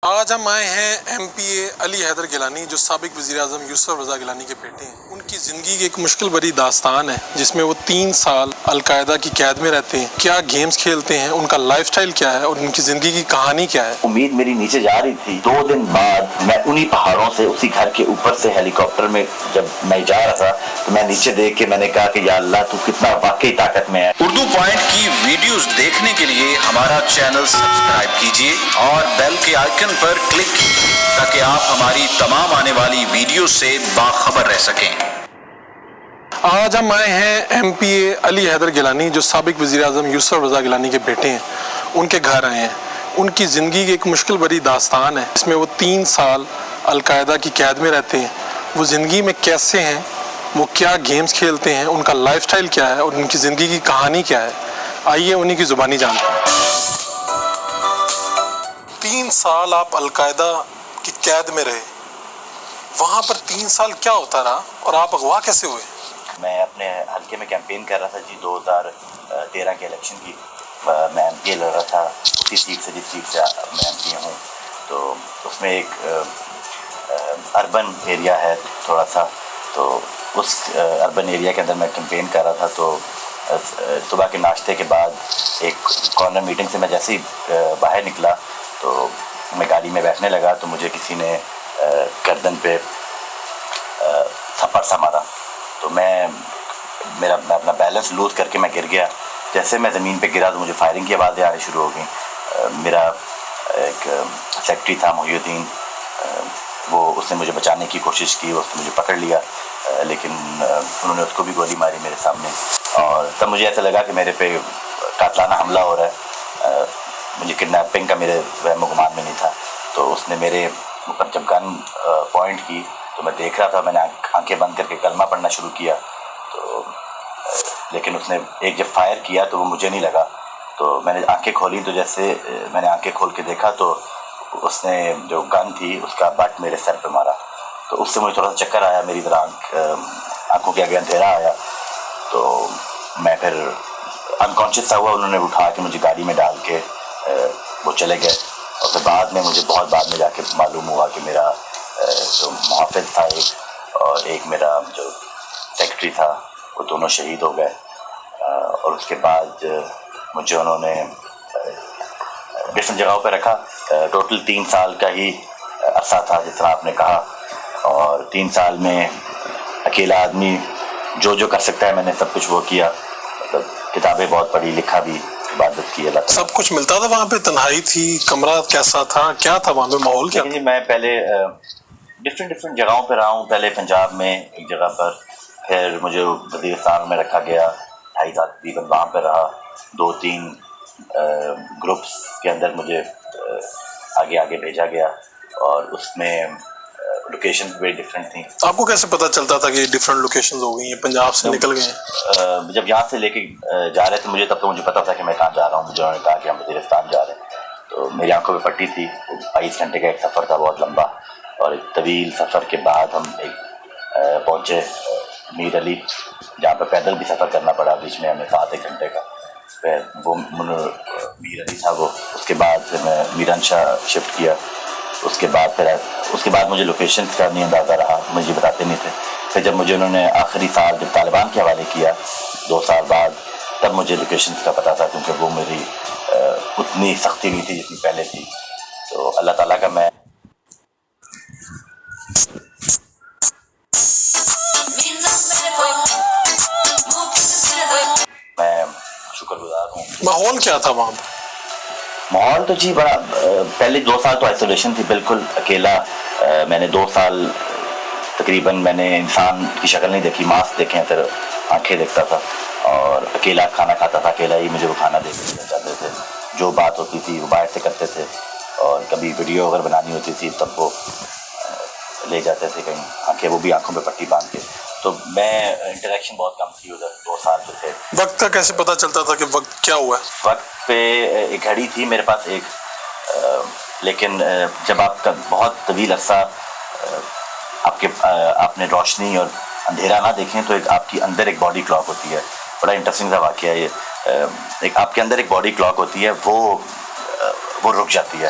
آج ہم آئے ہیں MP علی حیدر گیلانی جو سابق وزیر اعظم یوسف رضا گیلانی کے بیٹے ہیں۔ ان کی زندگی کی ایک مشکل بری داستان ہے جس میں وہ 3 سال القاعدہ کی قید میں رہتے ہیں، کیا گیمز کھیلتے ہیں، ان کا لائف سٹائل کیا ہے اور ان کی زندگی کی کہانی کیا ہے۔ امید میری نیچے جا رہی تھی، 2 دن بعد میں انہی پہاڑوں سے اسی گھر کے اوپر سے ہیلی کاپٹر میں جب میں جا رہا تھا تو میں نیچے دیکھ کے میں نے کہا کہ یا اللہ تو کتنا واقعی طاقت میں ہے۔ اردو پوائنٹ کی ویڈیوز دیکھنے کے لیے ہمارا چینل سبسکرائب کیجیے اور بیل کے آئیکن پر کلک کیجیے تاکہ آپ ہماری تمام آنے والی ویڈیوز سے باخبر رہ سکیں۔ آج ہم آئے ہیں MP علی حیدر گیلانی جو سابق وزیر اعظم یوسف رضا گیلانی کے بیٹے ہیں، ان کے گھر آئے ہیں۔ ان کی زندگی کی ایک مشکل بری داستان ہے جس میں وہ 3 سال القاعدہ کی قید میں رہتے ہیں۔ وہ زندگی میں کیسے ہیں، وہ کیا گیمز کھیلتے ہیں، ان کا لائف سٹائل کیا ہے اور ان کی زندگی کی کہانی کیا ہے، آئیے انہی کی زبانی جانتے ہیں۔ 3 سال آپ القاعدہ کی قید میں رہے، وہاں پر 3 سال کیا ہوتا رہا اور آپ اغوا کیسے ہوئے؟ میں اپنے حلقے میں کیمپین کر رہا تھا جی، 2013 کے الیکشن کی۔ میں MP لڑ رہا تھا اسی سیٹ سے جس سیٹ سے میں MP ہوں، تو اس میں ایک اربن ایریا ہے تھوڑا سا، تو اس اربن ایریا کے اندر میں کیمپین کر رہا تھا۔ تو صبح کے ناشتے کے بعد ایک کارنر میٹنگ سے میں جیسے ہی باہر نکلا تو میں گاڑی میں بیٹھنے لگا تو مجھے کسی نے گردن پہ تھپڑ سا مارا، تو میں اپنا بیلنس لوز کر کے میں گر گیا۔ جیسے میں زمین پہ گرا تو مجھے فائرنگ کی آوازیں آنی شروع ہو گئیں۔ میرا ایک سیکرٹری تھا محی الدین، اس نے مجھے بچانے کی کوشش کی، اس نے مجھے پکڑ لیا، لیکن انہوں نے اس کو بھی گولی ماری میرے سامنے، اور تب مجھے ایسا لگا کہ میرے پہ قاتلانہ حملہ ہو رہا ہے۔ مجھے کڈنیپنگ کا میرے وہم و گمان میں نہیں تھا، تو اس نے میرے اوپر جب گن پوائنٹ کی تو میں دیکھ رہا تھا، میں نے آنکھیں بند کر کے کلمہ پڑھنا شروع کیا، تو لیکن اس نے ایک جب فائر کیا تو وہ مجھے نہیں لگا، تو میں نے آنکھیں کھولی، تو جیسے میں نے آنکھیں کھول کے دیکھا تو اس نے جو گن تھی اس کا بٹ میرے سر پہ مارا، تو اس سے مجھے تھوڑا سا چکر آیا، میری طرح آنکھوں کے آگے اندھیرا آیا، تو میں پھر انکانشیس سا ہوا۔ انہوں نے اٹھا کے مجھے گاڑی میں ڈال کے وہ چلے گئے، اور پھر بعد میں مجھے بہت بعد میں جا کے معلوم ہوا کہ میرا جو محافظ تھا اور ایک میرا جو سیکرٹری تھا وہ دونوں شہید ہو گئے۔ اور اس کے بعد مجھے انہوں نے ڈفرینٹ جگہوں پہ رکھا۔ ٹوٹل 3 سال کا ہی عرصہ تھا جس طرح آپ نے کہا، اور 3 سال میں اکیلا آدمی جو کر سکتا ہے میں نے سب کچھ وہ کیا، مطلب کتابیں بہت پڑھی، لکھا بھی، عبادت کی، اللہ تعالیٰ۔ سب کچھ ملتا تھا وہاں پہ؟ تنہائی تھی؟ کمرہ کیسا تھا؟ کیا تھا وہاں پہ ماحول کیا؟ جی میں پہلے ڈفرینٹ جگہوں پہ رہا ہوں۔ پہلے پنجاب میں ایک جگہ پر، پھر مجھے وزیرستان میں رکھا گیا، 2.5 سال تقریباً وہاں پہ رہا۔ 2-3 گروپس کے اندر مجھے آگے بھیجا گیا، اور اس میں لوکیشنز بھی ڈفرینٹ تھیں۔ آپ کو کیسے پتہ چلتا تھا کہ یہ ڈفرینٹ لوکیشنز ہو گئی ہیں، پنجاب سے نکل گئے ہیں؟ جب یہاں سے لے کے جا رہے تھے مجھے، تب تو مجھے پتا تھا کہ میں کہاں جا رہا ہوں۔ مجھے انہوں نے کہا کہ ہم وزیرستان جا رہے ہیں، تو میری آنکھوں پہ پٹی تھی۔ 22 گھنٹے کا ایک سفر تھا، بہت لمبا، اور ایک طویل سفر کے بعد ہم پہنچے میر علی، جہاں پہ پیدل بھی سفر کرنا پڑا بیچ میں ہمیں 7 گھنٹے کا۔ پھر وہ میر علی تھا وہ، اس کے بعد پھر میں میران شاہ شفٹ کیا۔ اس کے بعد مجھے لوکیشنز کا نہیں اندازہ رہا، مجھے بتاتے نہیں تھے۔ پھر جب مجھے انہوں نے آخری سال جب طالبان کے حوالے کیا 2 سال بعد، تب مجھے لوکیشنز کا پتہ تھا، کیونکہ وہ میری اتنی سختی نہیں تھی جتنی پہلے تھی۔ تو اللہ تعالیٰ کا میں شکر گزار ہوں۔ ماحول کیا تھا وہاں پہ؟ ماحول تو جی بڑا، پہلے 2 سال تو آئسولیشن تھی، بالکل اکیلا۔ میں نے 2 سال تقریباً میں نے انسان کی شکل نہیں دیکھی، ماسک دیکھے ہیں، پھر آنکھیں دیکھتا تھا، اور اکیلا کھانا کھاتا تھا، اکیلا ہی مجھے وہ کھانا دے جاتے تھے۔ جو بات ہوتی تھی وہ باہر سے کرتے تھے، اور کبھی ویڈیو اگر بنانی ہوتی تھی تب وہ لے جاتے تھے کہیں، آنکھیں وہ بھی آنکھوں پہ پٹی باندھ کے۔ تو میں انٹریکشن بہت کم تھی ادھر 2 سال جو تھے۔ وقت کا کیسے پتہ چلتا تھا کہ وقت کیا ہوا ہے؟ وقت پہ ایک گھڑی تھی میرے پاس ایک، لیکن جب آپ کا بہت طویل عرصہ آپ نے روشنی اور اندھیرا نہ دیکھیں تو آپ کی اندر ایک باڈی کلاک ہوتی ہے۔ بڑا انٹرسٹنگ سا واقعہ ہے یہ۔ آپ کے اندر ایک باڈی کلاک ہوتی ہے، وہ وہ رک جاتی ہے,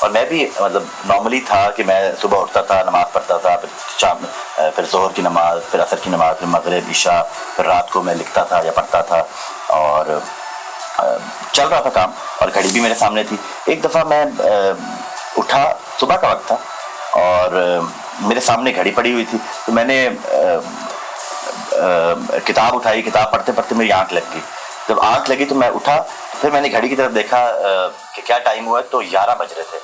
اور میں بھی مطلب نارملی تھا کہ میں صبح اٹھتا تھا, نماز پڑھتا تھا, پھر شام پھر ظہر کی نماز, پھر عصر کی نماز, پھر مغرب عشاء, پھر رات کو میں لکھتا تھا یا پڑھتا تھا, اور چل رہا تھا کام, اور گھڑی بھی میرے سامنے تھی. ایک دفعہ میں اٹھا, صبح کا وقت تھا, اور میرے سامنے گھڑی پڑی ہوئی تھی, تو میں نے کتاب اٹھائی, کتاب پڑھتے پڑھتے میری آنکھ لگ گئی. جب آنکھ لگی تو میں اٹھا, پھر میں نے گھڑی کی طرف دیکھا کہ کیا ٹائم ہوا ہے, تو 11 بج رہے تھے,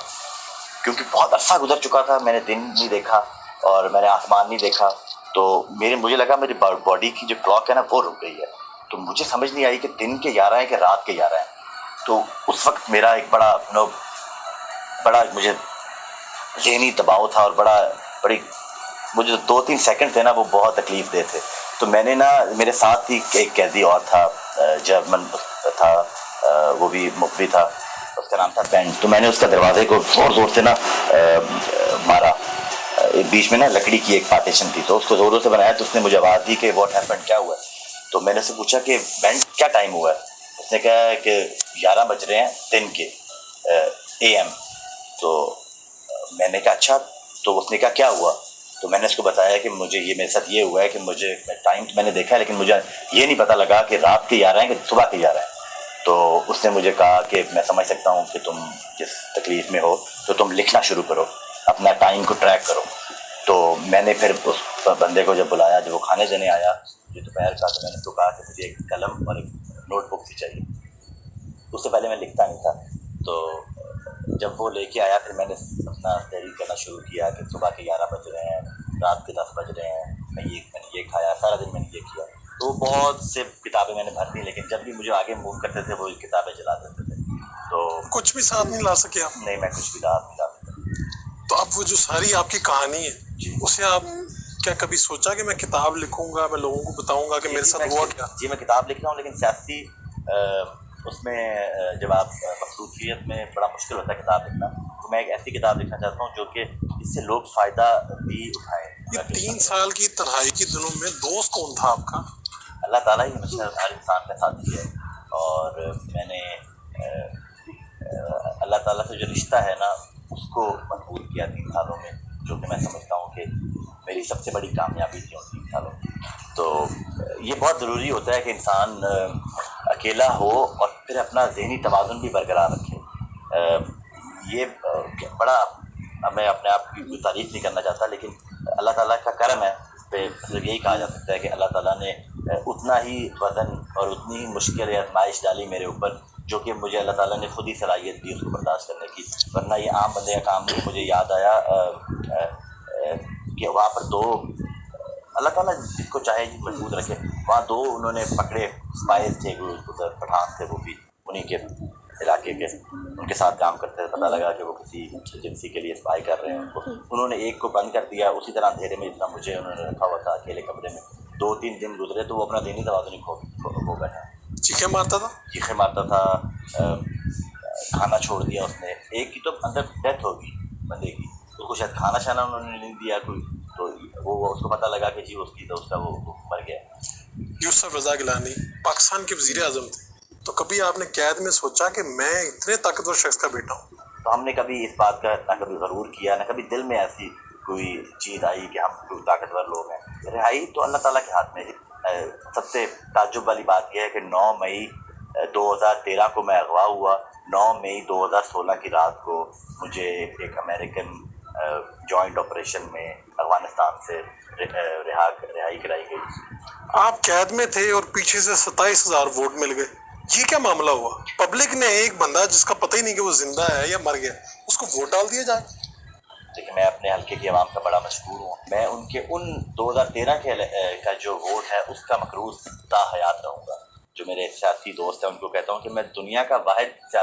کیونکہ بہت عرصہ گزر چکا تھا, میں نے دن نہیں دیکھا اور میں نے آسمان نہیں دیکھا. تو مجھے لگا میری باڈی کی جو کلاک ہے نا وہ رک گئی ہے. تو مجھے سمجھ نہیں آئی کہ دن کے 11 ہیں کہ رات کے 11 ہیں. تو اس وقت میرا ایک بڑا مجھے ذہنی دباؤ تھا, اور بڑی مجھے 2-3 سیکنڈ تھے نا وہ بہت تکلیف دہ تھے. تو میں نے نا, میرے ساتھ ہی ایک قیدی اور تھا, جرمن تھا, وہ بھی مفتی تھا, اس کا نام تھا بینڈ. تو میں نے اس کا دروازے کو زور زور سے نا مارا. بیچ میں نا لکڑی کی ایک پارٹیشن تھی, تو اس کو زوروں سے بنایا. تو اس نے مجھے آواز دی کہ واٹ ہیپنڈ, کیا ہوا ہے. تو میں نے اس سے پوچھا کہ بینڈ کیا ٹائم ہوا ہے. اس نے کہا کہ 11 بج رہے ہیں دن کے AM. تو میں نے کہا اچھا. تو اس نے کہا کیا ہوا. تو میں نے اس کو بتایا کہ مجھے یہ میرے ساتھ یہ ہوا ہے کہ مجھے ٹائم میں نے دیکھا ہے, لیکن مجھے یہ نہیں پتہ لگا کہ رات کے 11 ہیں کہ صبح کے 11 ہیں. تو اس نے مجھے کہا کہ میں سمجھ سکتا ہوں کہ تم جس تکلیف میں ہو, تو تم لکھنا شروع کرو, اپنا ٹائم کو ٹریک کرو. تو میں نے پھر اس بندے کو جب بلایا, جب وہ کھانے دینے آیا جو دوپہر کا, تو میں نے اس کو کہا کہ مجھے ایک قلم اور ایک نوٹ بک سی چاہیے. اس سے پہلے میں لکھتا نہیں تھا. تو جب وہ لے کے آیا, پھر میں نے اپنا تحریر کرنا شروع کیا کہ صبح کے 11 بج رہے ہیں, رات کے 10 بج رہے ہیں, میں نے یہ کھایا, سارا دن میں نے یہ کیا. تو بہت سے کتابیں میں نے بھر دی, لیکن جب بھی مجھے آگے موو کرتے تھے وہ کتابیں جلا دیتے تھے. تو کچھ بھی ساتھ نہیں لا سکے آپ؟ نہیں, میں کچھ بھی نہیں لا سکتا. تو اب وہ جو ساری آپ کی کہانی ہے, جی, اسے آپ کیا کبھی سوچا کہ میں کتاب لکھوں گا, میں لوگوں کو بتاؤں گا کہ میرے ساتھ ہوا کیا؟ جی, میں کتاب لکھ رہا ہوں, لیکن سیاسی اس میں جب آپ مصروفیت میں بڑا مشکل ہوتا ہے کتاب لکھنا. تو میں ایک ایسی کتاب لکھنا چاہتا ہوں جو کہ اس سے لوگ فائدہ بھی اٹھائیں. یہ 3 سال کی تنہائی کے دنوں میں دوست کون تھا آپ کا؟ اللہ تعالیٰ ہی ہمیشہ ہر انسان کا ساتھی ہے, اور میں نے اللہ تعالیٰ سے جو رشتہ ہے نا اس کو مقبول کیا 3 سالوں میں, جو کہ میں سمجھتا ہوں کہ میری سب سے بڑی کامیابی تھی ان 3 سالوں کی. تو یہ بہت ضروری ہوتا ہے کہ انسان اکیلا ہو اور پھر اپنا ذہنی توازن بھی برقرار رکھے. یہ بڑا, میں اپنے آپ کی کوئی تعریف نہیں کرنا چاہتا, لیکن اللہ تعالیٰ کا کرم ہے. مطلب یہی کہا جا سکتا ہے کہ اللہ تعالیٰ نے اتنا ہی وزن اور اتنی ہی مشکل آزمائش ڈالی میرے اوپر, جو کہ مجھے اللہ تعالیٰ نے خود ہی صلاحیت دی اس کو برداشت کرنے کی. ورنہ یہ عام بندے کا کام نہیں. مجھے یاد آیا کہ وہاں پر 2, اللہ تعالیٰ جس کو چاہے محفوظ رکھے, وہاں 2 انہوں نے پکڑے اسپائز تھے, ادھر پٹھان تھے, وہ بھی انہیں کے علاقے کے, ان کے ساتھ کام کرتے تھے. پتہ لگا کہ وہ کسی ایجنسی کے لیے اسپائی کر رہے ہیں. انہوں نے ایک کو بند کر دیا, اسی طرح اندھیرے میں جتنا مجھے انہوں نے رکھا ہوا تھا اکیلے کمرے میں. 2-3 دن گزرے تو وہ اپنا ذہنی توازن ہی کھو بیٹھا. چیخیں مارتا تھا؟ چیخیں مارتا تھا, کھانا چھوڑ دیا اس نے. ایک کی تو اندر ڈیتھ ہوگی بندے کی, اس کو شاید کھانا شانا انہوں نے نہیں دیا کوئی, تو وہ اس کو پتہ لگا کہ جی اس کی تو اس کا وہ مر گیا. یوسف رضا گیلانی پاکستان کے وزیر اعظم تھے, تو کبھی آپ نے قید میں سوچا کہ میں اتنے طاقتور شخص کا بیٹا ہوں؟ تو ہم نے کبھی اس بات کا نہ کبھی غرور کیا, نہ کبھی دل میں ایسی کوئی چیز آئی کہ ہم کوئی طاقتور لوگ ہیں. رہائی تو اللہ تعالیٰ کے ہاتھ میں ہے. سب سے تعجب والی بات یہ ہے کہ 9 مئی 2013 کو میں اغوا ہوا. 9 مئی 2016 کی رات کو مجھے ایک امریکن جوائنٹ آپریشن میں افغانستان سے رہائی کرائی گئی. آپ قید میں تھے اور پیچھے سے 27,000 ووٹ مل گئے, یہ کیا معاملہ ہوا؟ پبلک نے ایک بندہ جس کا پتہ ہی نہیں کہ وہ زندہ ہے یا مر گیا, اس کو ووٹ ڈال دیا جائے. لیکن میں اپنے حلقے کی عوام کا بڑا مشکور ہوں. میں ان کے 2013 کا جو ووٹ ہے اس کا مقروض تا حیات رہوں گا. جو میرے سیاسی دوست ہیں ان کو کہتا ہوں کہ میں دنیا کا واحد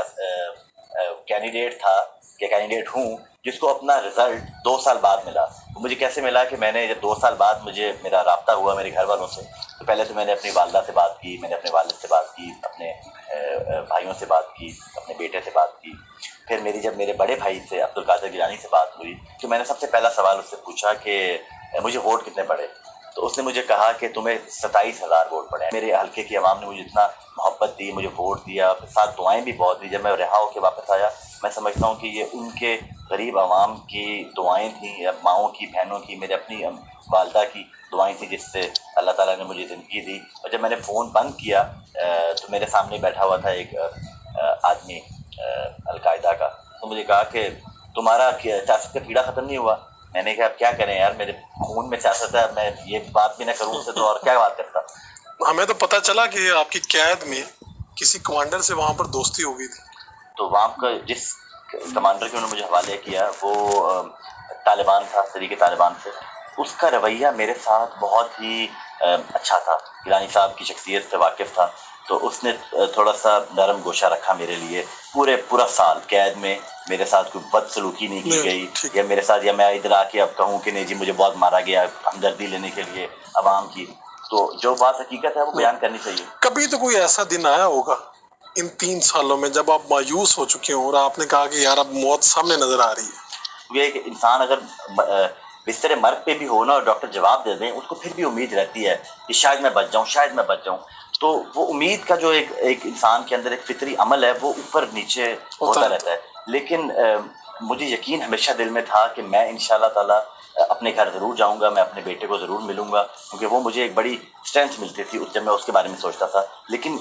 کینڈیڈیٹ ہوں جس کو اپنا رزلٹ 2 سال بعد ملا. مجھے کیسے ملا کہ میں نے جب 2 سال بعد میرا رابطہ ہوا میرے گھر والوں سے, تو پہلے تو میں نے اپنی والدہ سے بات کی, میں نے اپنے والد سے بات کی, اپنے بھائیوں سے بات کی, اپنے بیٹے سے بات کی. پھر جب میرے بڑے بھائی سے عبدالقادر گیلانی سے بات ہوئی, تو میں نے سب سے پہلا سوال اس سے پوچھا کہ مجھے ووٹ کتنے پڑے. تو اس نے مجھے کہا کہ تمہیں 27,000 ووٹ پڑے ہیں. میرے حلقے کی عوام نے مجھے اتنا محبت دی, مجھے ووٹ دیا, ساتھ دعائیں بھی بہت دی. جب میں رہا ہو کے واپس آیا, میں سمجھتا ہوں کہ یہ ان کے غریب عوام کی دعائیں تھیں, یا ماؤں کی, بہنوں کی, میرے اپنی والدہ کی دعائیں تھیں جس سے اللہ تعالیٰ نے مجھے زندگی دی. اور جب میں نے فون بند کیا تو میرے سامنے بیٹھا ہوا تھا ایک آدمی القاعدہ کا. تو مجھے کہا کہ تمہارا سیاست کا کیڑا ختم نہیں ہوا. میں نے کہا اب کیا کریں یار, میرے خون میں سیاست ہے, میں یہ بات بھی نہ کروں سے تو اور کیا بات کرتا. ہمیں تو پتہ چلا کہ آپ کی قید میں کسی کمانڈر سے وہاں پر دوستی ہو گئی تھی. تو وہاں کا جس کمانڈر کے انہوں نے مجھے حوالے کیا وہ طالبان تھا, طریقے طالبان سے. اس کا رویہ میرے ساتھ بہت ہی اچھا تھا. گیلانی صاحب کی شخصیت سے واقف تھا, تو اس نے تھوڑا سا نرم گوشہ رکھا میرے لیے. پورا سال قید میں میرے ساتھ کوئی بد سلوکی نہیں کی گئی, یا میرے ساتھ, یا میں ادھر آ کے اب کہوں کہ نہیں جی مجھے بہت مارا گیا, ہمدردی لینے کے لیے عوام کی. تو جو بات حقیقت ہے وہ بیان کرنی چاہیے. کبھی تو کوئی ایسا دن آیا ہوگا ان 3 سالوں میں جب آپ مایوس ہو چکے ہوں اور آپ نے کہا کہ یار اب موت سامنے نظر آ رہی ہے؟ یہ کہ انسان اگر بستر مرگ پہ بھی ہو نا اور ڈاکٹر جواب دے دیں, اس کو پھر بھی امید رہتی ہے کہ شاید میں بچ جاؤں, شاید میں بچ جاؤں. تو وہ امید کا جو ایک انسان کے اندر ایک فطری عمل ہے وہ اوپر نیچے ہوتا رہتا ہے. لیکن مجھے یقین ہمیشہ دل میں تھا کہ میں انشاءاللہ تعالیٰ اپنے گھر ضرور جاؤں گا, میں اپنے بیٹے کو ضرور ملوں گا, کیونکہ وہ مجھے ایک بڑی اسٹرینتھ ملتی تھی جب میں اس کے بارے میں سوچتا تھا. لیکن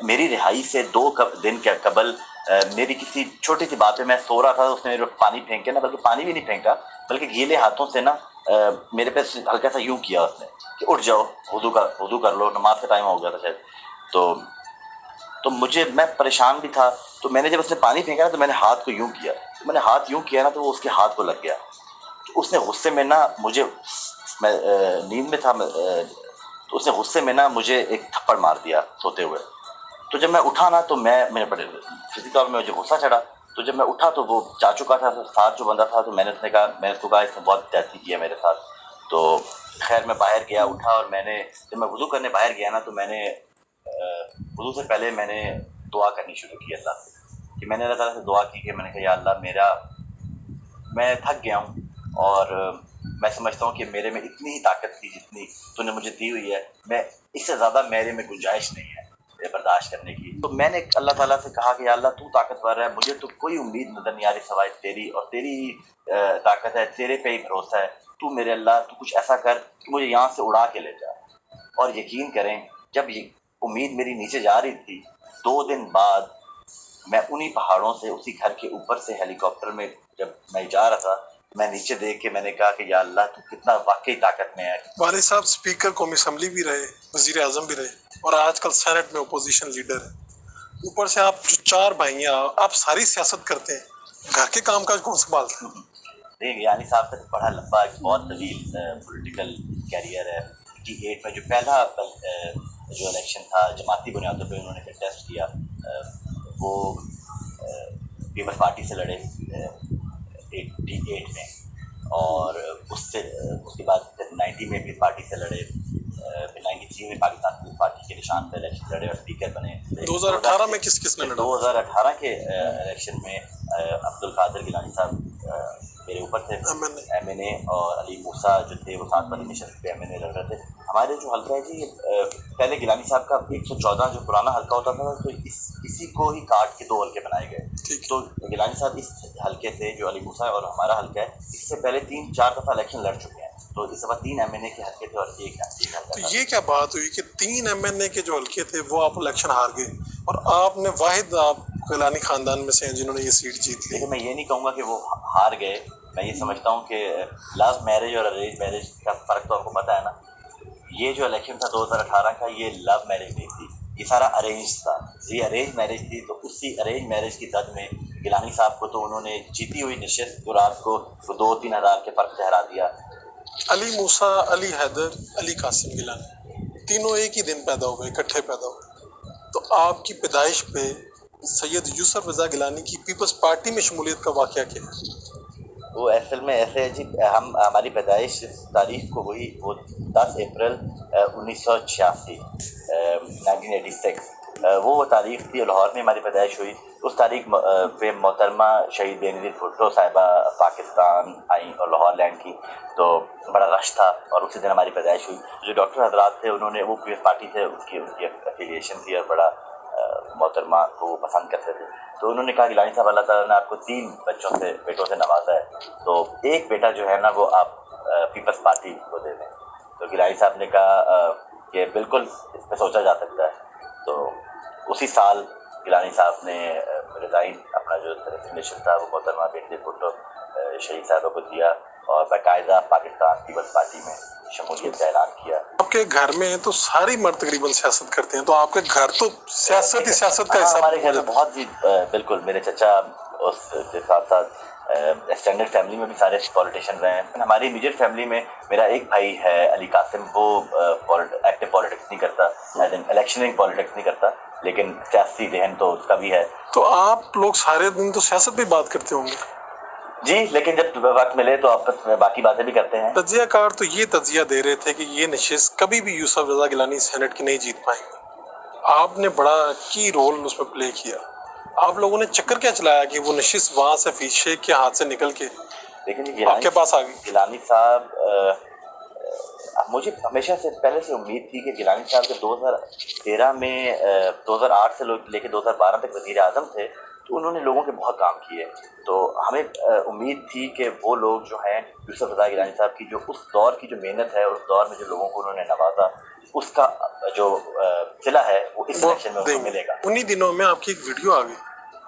میری رہائی سے 2 دن کے قبل میری کسی چھوٹی سی بات پہ میں سو رہا تھا, اس نے میرے پانی پھینک کے نا, بلکہ پانی بھی نہیں پھینکا بلکہ گیلے ہاتھوں سے نا میرے پہ ہلکا سا یوں کیا اس نے کہ اٹھ جاؤ, وضو کر لو, نماز کا ٹائم ہو گیا تھا شاید. تو میں پریشان بھی تھا. تو میں نے جب اس نے پانی پھینکا نا تو میں نے ہاتھ کو یوں کیا, تو میں نے ہاتھ یوں کیا نا تو وہ اس کے ہاتھ کو لگ گیا. تو اس نے غصے میں نا مجھے, میں نیند میں تھا, تو اس نے غصے میں نا مجھے ایک تھپڑ مار دیا سوتے ہوئے. تو جب میں اٹھا نا تو میرے بڑے فزیکل طور میں مجھے غصہ چڑھا. تو جب میں اٹھا تو وہ جا چکا تھا, ساتھ جو بندہ تھا, تو میں نے اس کو کہا اس نے بہت زیادتی کی ہے میرے ساتھ. تو خیر میں باہر گیا, اٹھا, اور میں نے جب میں وضو کرنے باہر گیا نا تو میں نے وضو سے پہلے میں نے دعا کرنی شروع کی اللہ سے, کہ میں نے اللہ تعالیٰ سے دعا کی کہ میں نے کہا یا اللہ میں تھک گیا ہوں, اور میں سمجھتا ہوں کہ میرے میں اتنی ہی طاقت تھی جتنی تو نے مجھے دی ہوئی ہے, میں اس سے زیادہ میرے میں گنجائش نہیں ہے برداشت کرنے کی. تو میں نے اللہ تعالیٰ سے کہا کہ یا اللہ تو طاقتور ہے, مجھے تو کوئی امید نظر نہیں آ رہی سوائے تیری, اور تیری طاقت ہے, تیرے پہ ہی بھروسہ ہے. تو میرے اللہ تو کچھ ایسا کر کہ مجھے یہاں سے اڑا کے لے جا. اور یقین کریں جب یہ امید میری نیچے جا رہی تھی, 2 دن بعد میں انہی پہاڑوں سے, اسی گھر کے اوپر سے ہیلی کاپٹر میں جب میں جا رہا تھا, میں نیچے دیکھ کے میں نے کہا کہ یا اللہ تو کتنا واقعی طاقت میں ہے. والد صاحب اسپیکر قومی اسمبلی بھی رہے, وزیر اعظم بھی رہے, اور آج کل سینٹ میں اپوزیشن لیڈر ہیں. اوپر سے آپ جو 4 بھائی ہیں, آپ ساری سیاست کرتے ہیں, گھر کے کام کاج کون سنبھالتے ہیں؟ گیلانی صاحب کا بڑا لمبا ایک بہت طویل پولیٹیکل کیریئر ہے. 88 میں جو پہلا جو الیکشن تھا جماعتی بنیادوں پہ انہوں نے کنٹیسٹ کیا, وہ پیپلز پارٹی سے لڑے 88 میں, اور اس کے بعد 90 میں بھی پارٹی سے لڑے, پھر 93 میں پاکستان پیپلز پارٹی کے نشان پہ الیکشن لڑے اور اسپیکر بنے. 2018 میں کس نے لڑا؟ 2018 کے الیکشن میں عبدالقادر گیلانی صاحب میرے اوپر تھے, ایم این اے, اور علی موسیٰ جو تھے وہ 7 والی نشست پہ ایم این اے لڑ رہے تھے. ہمارے جو حلقہ ہے جی, پہلے گیلانی صاحب کا 114 جو پرانا حلقہ ہوتا تھا, تو اسی کو ہی کاٹ کے 2 حلقے بنائے گئے. تو گیلانی صاحب اس حلقے سے, جو علی موسیٰ اور ہمارا حلقہ ہے, اس سے پہلے 3-4 دفعہ الیکشن لڑ چکے ہیں. تو اس دفعہ 3 ایم این اے کے حلقے تھے اور ایک حلقہ تو یہ کیا بات ہوئی کہ 3 ایم این اے کے جو حلقے تھے وہ آپ الیکشن ہار گئے, اور آپ نے واحد آپ گیلانی خاندان میں سے ہیں جنہوں نے یہ سیٹ جیت لی؟ لیکن میں یہ نہیں کہوں گا کہ وہ ہار گئے. میں یہ سمجھتا ہوں کہ لو میرج اور ارینج میرج کا فرق تو آپ کو پتہ ہے نا. یہ جو الیکشن تھا 2018 کا, یہ لو میرج نہیں تھی, یہ سارا ارینج تھا, یہ ارینج میرج تھی. تو اسی ارینج میرج کی زد میں گیلانی صاحب کو تو انہوں نے جیتی ہوئی نشست کو رات کو 2-3 ہزار کے فرق ٹھہرا دیا. علی موسیٰ, علی حیدر, علی قاسم گیلانی تینوں ایک ہی دن پیدا ہوئے, اکٹھے پیدا ہوئے. تو آپ کی پیدائش پہ سید یوسف رضا گیلانی کی پیپلز پارٹی میں شمولیت کا واقعہ کیا ہے؟ وہ اصل میں ایسے ہے جی, ہماری پیدائش اس تاریخ کو ہوئی وہ 10 اپریل 1986 1986. وہ تاریخ تھی، لاہور میں ہماری پیدائش ہوئی، اس تاریخ پہ محترمہ شہید بینظیر بھٹو صاحبہ پاکستان آئیں اور لاہور لینڈ کی، تو بڑا رش تھا اور اسی دن ہماری پیدائش ہوئی. جو ڈاکٹر حضرات تھے انہوں نے، وہ پیپلز پارٹی سے ان کی افیلیشن تھی اور بڑا محترمہ کو وہ پسند کرتے تھے، تو انہوں نے کہا کہ گیلانی صاحب اللہ تعالیٰ نے آپ کو 3 بیٹوں سے نوازا ہے، تو ایک بیٹا جو ہے نا وہ آپ پیپلز پارٹی کو دے دیں. تو گیلانی صاحب نے کہا کہ بالکل اس پہ سوچا جا سکتا ہے. تو اسی سال گیلانی صاحب نے ریزائن اپنا جو ریزگنیشن تھا وہ محترمہ بینظیر بھٹو شہید صاحبہ کو دیا اور باقاعدہ پاکستان پیپلز پارٹی میں شمولیت کا اعلان کیا. آپ کے گھر میں تو ساری مرد تقریباً سیاست کرتے ہیں، تو آپ کے گھر تو سیاست ہی سیاست کا حصہ. ہمارے گھر میں بہت ہی بالکل، میرے چچا اس کے ساتھ ساتھ ایکسٹینڈڈ فیملی میں بھی سارے پولیٹیشین رہے ہیں. ہماری امیجیٹ فیملی میں میرا ایک بھائی ہے علی قاسم، وہ ایکٹیو پولیٹکس نہیں کرتا، ایز این الیکشننگ پولیٹکس نہیں کرتا، لیکن سیاسی ذہن تو اس کا بھی ہے. تو آپ لوگ سارے دن تو سیاست پہ بات کرتے ہوں گے. جی، لیکن جب وقت ملے تو آپس میں باقی باتیں بھی کرتے ہیں. تجزیہ کار تو یہ تجزیہ دے رہے تھے کہ یہ نشست کبھی بھی یوسف رضا گیلانی سینٹ کی نہیں جیت پائیں گے. آپ نے بڑا کی رول اس میں پلے کیا. آپ لوگوں نے چکر کیا چلایا کہ وہ نشست وہاں سے حفیظ شیخ کے ہاتھ سے نکل کے لیکن آپ کے پاس آ گئی؟ گیلانی صاحب، مجھے ہمیشہ سے پہلے سے امید تھی کہ گیلانی صاحب کے 2013 میں 2008 سے لے کے 2012 تک وزیر اعظم تھے، تو انہوں نے لوگوں کے بہت کام کیے. تو ہمیں امید تھی کہ وہ لوگ جو ہیں یوسف رضا گیلانی صاحب کی جو اس دور کی جو محنت ہے، اس دور میں جو لوگوں کو انہوں نے نوازا، اس کا جو صلہ ہے وہ اس الیکشن میں ان کو ملے گا. انہی دنوں میں آپ کی ایک ویڈیو آ گئی،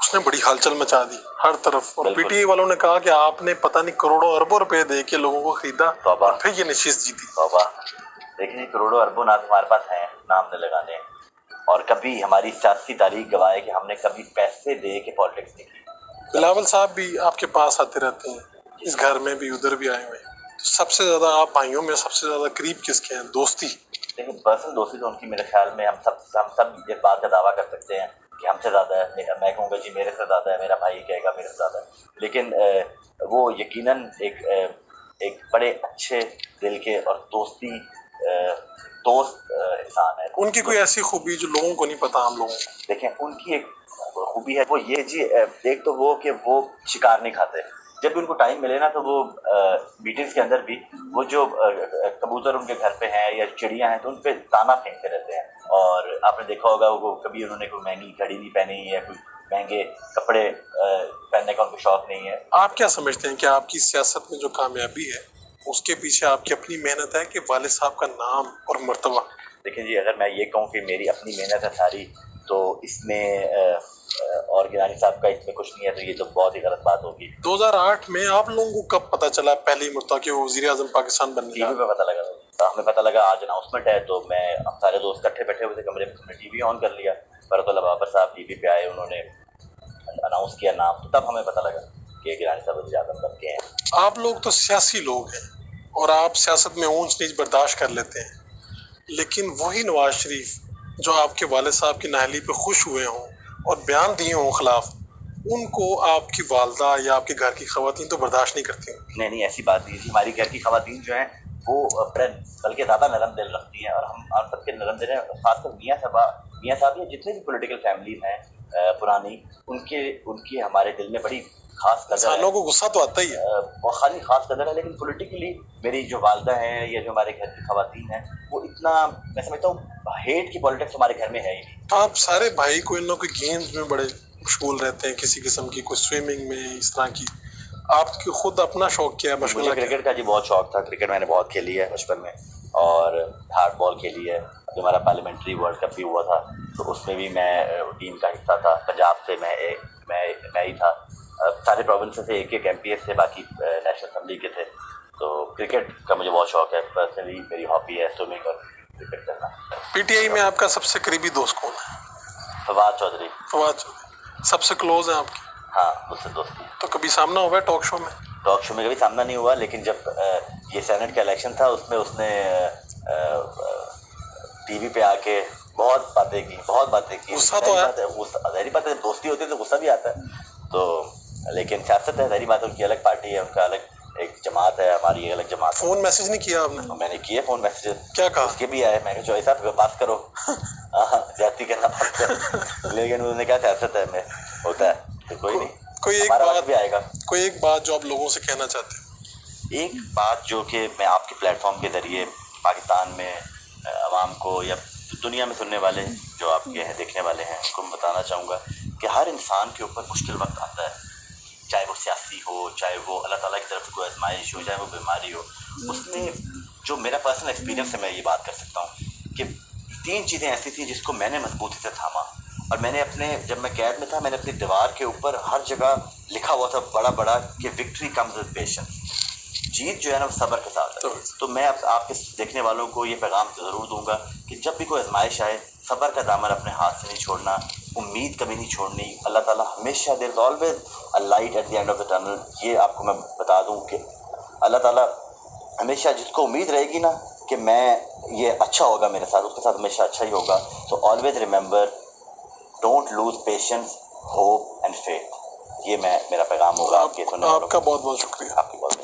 اس نے بڑی ہلچل مچا دی ہر طرف، اور بالکل. پی ٹی آئی والوں نے کہا کہ آپ نے پتہ نہیں کروڑوں اربوں روپے دے کے لوگوں کو خریدا توبہ. اور پھر یہ نشست جیتی. توبہ. لیکن یہ کروڑوں اربوں نہ ہمارے پاس ہیں نہ ہم نے لگانے، اور کبھی ہماری سیاسی تاریخ گواہ ہے کہ ہم نے کبھی پیسے دے کے پالیٹکس نہیں کی. بلاول صاحب بھی آپ کے پاس آتے رہتے ہیں، اس گھر میں بھی ادھر بھی آئے ہوئے ہیں. تو سب سے زیادہ آپ بھائیوں میں سب سے زیادہ قریب کس کے ہیں دوستی؟ لیکن پرسنل دوستی تو ان کی میرے خیال میں ہم سب اس بات کا دعویٰ کر سکتے ہیں کہ ہم سے زیادہ ہے. میں کہوں گا جی میرے سے زیادہ ہے، میرا بھائی کہے گا میرے سے زیادہ ہے. لیکن وہ یقیناً ایک بڑے اچھے دل کے اور دوست انسان ہے. ان کی کوئی ایسی خوبی جو لوگوں کو نہیں پتا ہم لوگوں کو؟ دیکھیں، ان کی ایک خوبی ہے وہ یہ جی، ایک تو وہ کہ وہ شکار نہیں کھاتے. جب بھی ان کو ٹائم ملے نا تو وہ میٹنگز کے اندر بھی وہ جو کبوتر ان کے گھر پہ ہیں یا چڑیاں ہیں تو ان پہ دانہ پھینکتے رہتے ہیں. اور آپ نے دیکھا ہوگا وہ کبھی انہوں نے کوئی مہنگی گھڑی نہیں پہنی یا کوئی مہنگے کپڑے پہننے کا ان کو شوق نہیں ہے. آپ کیا سمجھتے ہیں کہ آپ کی سیاست میں جو کامیابی ہے اس کے پیچھے آپ کی اپنی محنت ہے کہ والد صاحب کا نام اور مرتبہ؟ دیکھیں جی، اگر میں یہ کہوں کہ میری اپنی محنت ہے ساری، تو اس میں اور گیلانی صاحب کا اس میں کچھ نہیں ہے، تو یہ تو بہت ہی غلط بات ہوگی. 2008 میں آپ لوگوں کو کب پتا چلا پہلی مرتبہ کہ وہ وزیر اعظم پاکستان بننے ٹی جا وی رہا ہے؟ پہ پتہ لگا، ہمیں پتہ لگا آج اناؤنسمنٹ ہے، تو ہم سارے دوست اکٹھے بیٹھے ہوئے تھے کمرے میں، ہم نے ٹی وی آن کر لیا. فرت اللہ بابر صاحب ٹی وی پہ آئے، انہوں نے اناؤنس کیا نام، تو تب ہمیں پتہ لگا کہ گیلانی صاحب وزیر اعظم بن کے ہیں. آپ لوگ تو سیاسی لوگ ہیں اور آپ سیاست میں اونچ نیچ برداشت کر لیتے ہیں، لیکن وہی نواز شریف جو آپ کے والد صاحب کی نااہلی پہ خوش ہوئے ہوں اور بیان دیے ہوں خلاف، ان کو آپ کی والدہ یا آپ کے گھر کی خواتین تو برداشت نہیں کرتی ہوں. نہیں، ایسی بات نہیں. ہماری گھر کی خواتین جو ہیں وہ بلکہ زیادہ نرم دل رکھتی ہیں، اور ہم سب کے نرم دل ہیں. خاص کر میاں صاحب یا جتنے بھی پولیٹیکل فیملیز ہیں پرانی، ان کی ہمارے دل میں بڑی خاص قدر ہے. انسانوں کو غصہ تو آتا ہی ہے، خالی خاص قدر ہے، لیکن پولیٹیکلی میری جو والدہ ہیں یا جو ہمارے گھر کی خواتین ہیں، وہ اتنا، میں سمجھتا ہوں ہیٹ کی پولیٹکس ہمارے گھر میں ہے ہی نہیں. آپ سارے بھائی کو ان لوگوں کے گیمز میں بڑے مشغول رہتے ہیں، کسی قسم کی، کوئی سوئمنگ میں اس طرح کی. آپ کی خود اپنا شوق کیا ہے؟ مجھے مشغلہ کیا؟ کرکٹ کا جی بہت شوق تھا. کرکٹ میں نے بہت کھیلی ہے بچپن میں، اور ہارڈ بال کھیلی ہے. جو ہمارا پارلیمنٹری ورلڈ کپ بھی ہوا تھا تو اس میں بھی میں ٹیم کا حصہ تھا. پنجاب سے میں ہی تھا. سارے پروونسز سے ایک ایم پی ایس سے، باقی نیشنل اسمبلی کے تھے. تو کرکٹ کا مجھے بہت شوق ہے. پرسنلی میری ہابی ہے سوئمنگ اور کرکٹ کرنا. پی ٹی آئی میں آپ کا سب سے قریبی دوست کون ہے؟ فواد چودھری. فواد چودھری سب سے کلوز ہیں آپ کی؟ ہاں، مجھ سے دوستی. تو کبھی سامنا ہوا ہے ٹاک شو میں؟ ٹاک شو میں کبھی سامنا نہیں ہوا، لیکن جب یہ سینٹ کا الیکشن تھا اس میں اس نے ٹی وی پہ آ کے بہت باتیں کی. غصہ تو ہے، ظاہری بات ہے، جب دوستی ہوتی ہے تو غصہ بھی آتا ہے. تو لیکن سیاست ہے، ظاہری بات ہے، ان کی الگ پارٹی ہے، ان کا الگ ایک جماعت ہے ہماری، الگ جماعت ہے. فون میسج نہیں کیا آپ نے؟ میں نے کیے فون میسیج. کیا کہا؟ اس کے بھی آئے. میں نے کہا چوہے صاحب بات کرو. زیادتی کرنا بات کرو. لیکن انہوں نے کہا سیاست ہے میں ہوتا ہے تو کوئی نہیں، کوئی ایک ہمارا بات وقت بھی آئے گا. کوئی ایک بات جو آپ لوگوں سے کہنا چاہتے ہیں؟ ایک بات جو کہ میں آپ کے پلیٹ فارم کے ذریعے پاکستان میں عوام کو یا دنیا میں سننے والے جو آپ کے ہیں دیکھنے والے ہیں ان کو میں بتانا چاہوں گا کہ ہر انسان کے اوپر مشکل وقت آتا ہے، چاہے وہ سیاسی ہو، چاہے وہ اللہ تعالیٰ کی طرف کوئی آزمائش ہو، چاہے وہ بیماری ہو. اس میں جو میرا پرسنل ایکسپیرینس ہے میں یہ بات کر سکتا ہوں کہ 3 چیزیں ایسی تھیں جس کو میں نے مضبوطی سے تھاما. اور میں نے جب میں قید میں تھا میں نے اپنی دیوار کے اوپر ہر جگہ لکھا ہوا تھا بڑا بڑا کہ وکٹری کمز ود پیشنس. جیت جو ہے نا وہ صبر کے ساتھ ہے. تو میں آپ کے دیکھنے والوں کو یہ پیغام ضرور دوں گا کہ جب بھی کوئی آزمائش آئے صبر کا دامن اپنے ہاتھ سے نہیں چھوڑنا، امید کبھی نہیں چھوڑنی. اللہ تعالیٰ ہمیشہ there is always a light at the end of the tunnel. یہ آپ کو میں بتا دوں کہ اللہ تعالیٰ ہمیشہ جس کو امید رہے گی نا کہ میں یہ اچھا ہوگا میرے ساتھ، اس کے ساتھ ہمیشہ اچھا ہی ہوگا. تو always remember don't lose patience, hope and faith. یہ میرا پیغام ہوگا آپ کے سننے والوں کو. آپ کا بہت بہت شکریہ. آپ کی بہت